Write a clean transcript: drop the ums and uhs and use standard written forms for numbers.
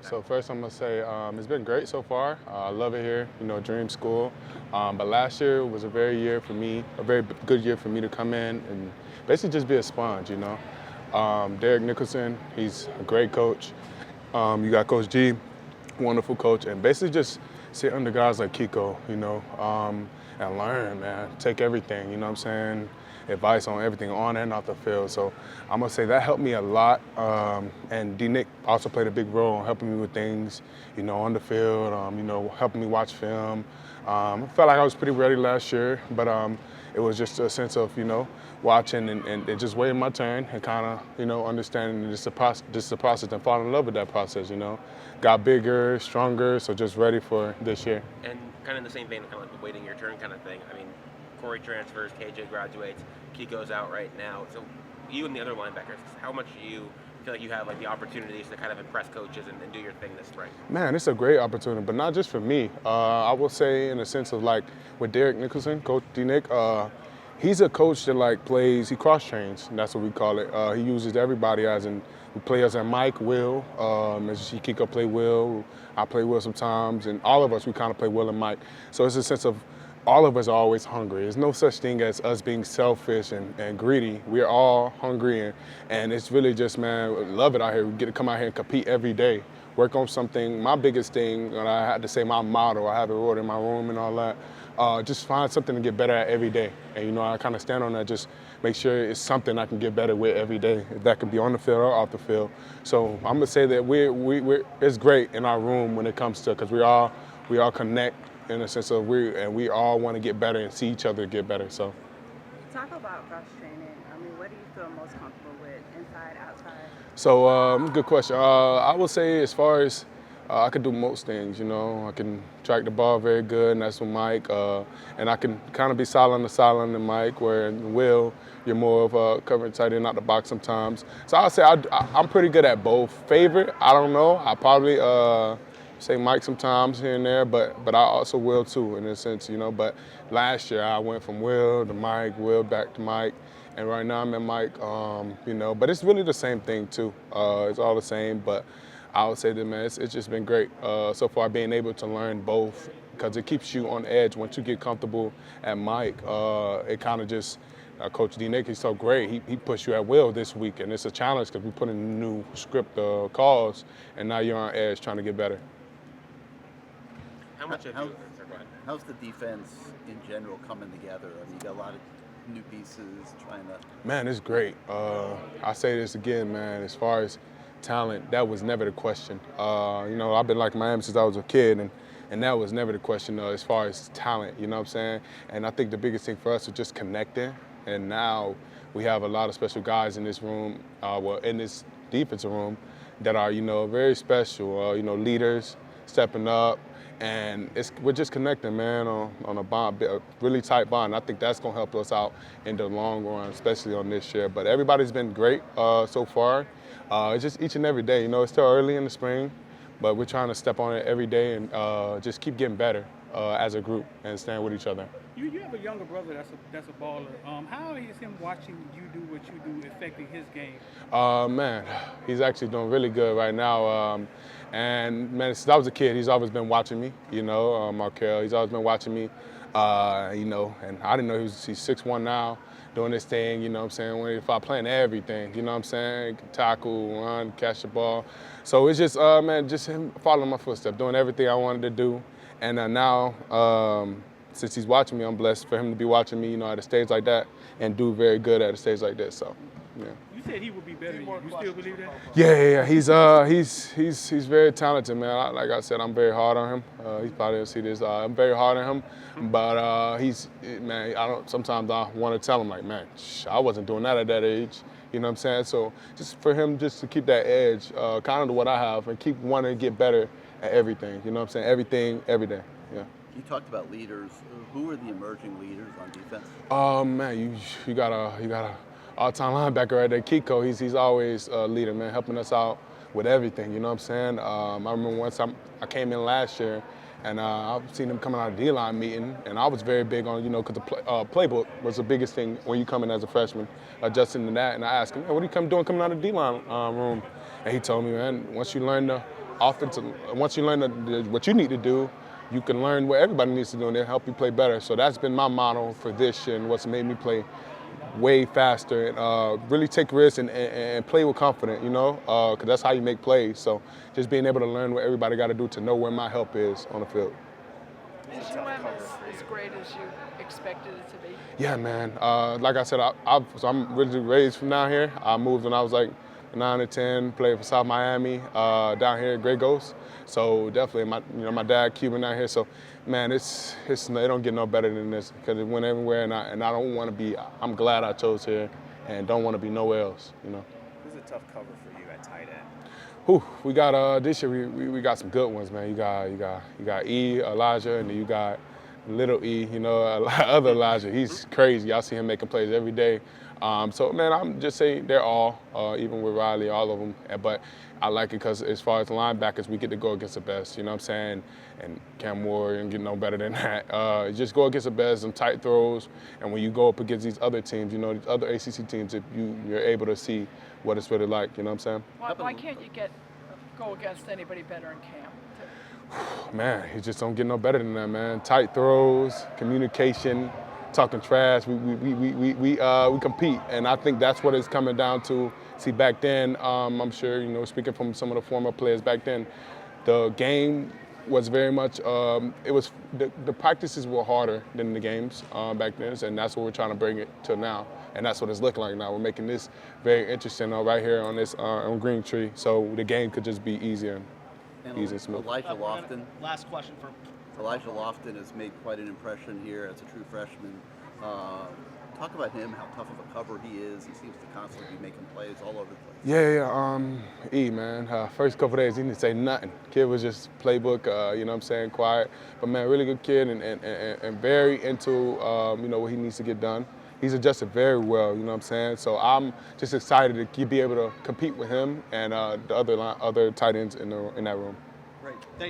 So first I'm gonna say it's been great so far. I love it here, dream school. But last year was a very year for me, a very good year for me to come in and basically just be a sponge. Derek Nicholson, he's a great coach. You got Coach G, wonderful coach, and basically just sit under guys like Kiko, and learn, man. Take everything, you know what I'm saying? Advice on everything on and off the field. So I'm gonna say that helped me a lot. And D Nick also played a big role in helping me with things, on the field, helping me watch film. I felt like I was pretty ready last year, but it was just a sense of, watching and just waiting my turn and kind of, understanding this is a process and falling in love with that process. Got bigger, stronger, so just ready for this year. And kind of in the same vein, kind of like waiting your turn kind of thing. I mean, Corey transfers, KJ graduates, Kiko's out right now. So you and the other linebackers, how much do you feel like you have like the opportunities to kind of impress coaches and do your thing this spring? Man, it's a great opportunity, but not just for me. I will say in the sense of like with Derek Nicholson, Coach D Nick, he's a coach that he cross trains, and that's what we call it. He uses everybody as in players and Mike, Will, as Kiko play Will, I play Will sometimes, and all of us, we kind of play Will and Mike. So it's a sense of all of us are always hungry. There's no such thing as us being selfish and greedy. We're all hungry, and it's really just, man, love it out here. We get to come out here and compete every day, work on something. My biggest thing, and I had to say my motto, I have it wrote in my room and all that, just find something to get better at every day. And, I kind of stand on that, just make sure it's something I can get better with every day. That could be on the field or off the field. So I'm going to say that it's great in our room when it comes to, because we all connect, in the sense of we all want to get better and see each other get better. So, talk about cross training. I mean, what do you feel most comfortable with, inside, outside? So, good question. I would say as far as I could do most things. I can track the ball very good, and that's with Mike. And I can kind of be silent than Mike, where in Will, you're more of a covering tight end out the box sometimes. So I would say I'm pretty good at both. Favorite, I don't know. I probably say Mike sometimes here and there, but I also Will too, in a sense, But last year I went from Will to Mike, Will back to Mike, and right now I'm at Mike, But it's really the same thing too. It's all the same, but I would say that, man, it's just been great so far, being able to learn both, because it keeps you on edge. Once you get comfortable at Mike, it kind of just, Coach D Nick, he's so great. He pushed you at Will this week, and it's a challenge because we put in a new script calls, and now you're on edge trying to get better. How much have you? How's the defense in general coming together? I mean, you got a lot of new pieces trying to. Man, it's great. I say this again, man. As far as talent, that was never the question. I've been like Miami since I was a kid, and that was never the question as far as talent. You know what I'm saying? And I think the biggest thing for us is just connecting. And now we have a lot of special guys in this room, in this defensive room, that are very special. Leaders stepping up. And we're just connecting, man, on a bond, a really tight bond. I think that's going to help us out in the long run, especially on this year. But everybody's been great so far. It's just each and every day. It's still early in the spring, but we're trying to step on it every day and just keep getting better as a group and stand with each other. You have a younger brother that's a baller. How is him watching you do what you do affecting his game? Man, he's actually doing really good right now. And man, since I was a kid, he's always been watching me. Markel, he's always been watching me. And I didn't know he's 6'1" now, doing this thing. What I'm saying? If I playing everything, what I'm saying? Tackle, run, catch the ball. So it's just just him following my footsteps, doing everything I wanted to do. And now, since he's watching me, I'm blessed for him to be watching me, at a stage like that and do very good at a stage like this. So, yeah. You said he would be better than you. You still believe that? Yeah. He's very talented, man. Like I said, I'm very hard on him. He probably didn't see this. I'm very hard on him, but sometimes I want to tell him, like, man, I wasn't doing that at that age. You know what I'm saying? So just for him just to keep that edge, kind of what I have, and keep wanting to get better at everything. You know what I'm saying? Everything, every day. Yeah. You talked about leaders. Who are the emerging leaders on defense? Man, you got a all-time linebacker right there, Kiko. He's always a leader, man, helping us out with everything. You know what I'm saying? I remember once I came in last year, and I've seen him coming out of D-line meeting, and I was very big on, because the playbook was the biggest thing when you come in as a freshman, adjusting to that. And I asked him, what are you coming out of the D-line room? And he told me, man, once you learn the offensive. Once you learn what you need to do, you can learn what everybody needs to do, and they'll help you play better. So that's been my motto for this year, and what's made me play way faster and really take risks and play with confidence, because that's how you make plays. So just being able to learn what everybody got to do to know where my help is on the field. Is UM as great as you expected it to be? Yeah, man. Like I said, so I'm really raised from down here. I moved when I was like 9 or 10, played for South Miami down here at Grey Ghost. So definitely, my dad Cuban down here. So, man, it don't get no better than this because it went everywhere, and I don't want to be. I'm glad I chose here, and don't want to be nowhere else. Who's a tough cover for you at tight end? We got this year. We got some good ones, man. You got Elijah, and then you got little E. Other Elijah. He's crazy. I see him making plays every day. So, man, I'm just saying they're all, even with Riley, all of them. But I like it because as far as linebackers, we get to go against the best, you know what I'm saying? And Cam Moore and get no better than that. Just go against the best and tight throws. And when you go up against these other teams, these other ACC teams, you're able to see what it's really like, you know what I'm saying? Why can't you go against anybody better in camp? Man, you just don't get no better than that, man. Tight throws, communication, talking trash. We compete, and I think that's what it's coming down to. See, back then, I'm sure, speaking from some of the former players back then, the game was very much, the practices were harder than the games back then, and that's what we're trying to bring it to now, and that's what it's looking like now. We're making this very interesting right here on this on Green Tree, so the game could just be easier and easy and smooth. Elijah Lofton. Last question for Elijah Lofton has made quite an impression here as a true freshman. Talk about him, how tough of a cover he is. He seems to constantly be making plays all over the place. Yeah. Man. First couple days, he didn't say nothing. Kid was just playbook, you know what I'm saying, quiet. But, man, really good kid and very into, what he needs to get done. He's adjusted very well, you know what I'm saying? So I'm just excited to be able to compete with him and the other tight ends in that room. Great.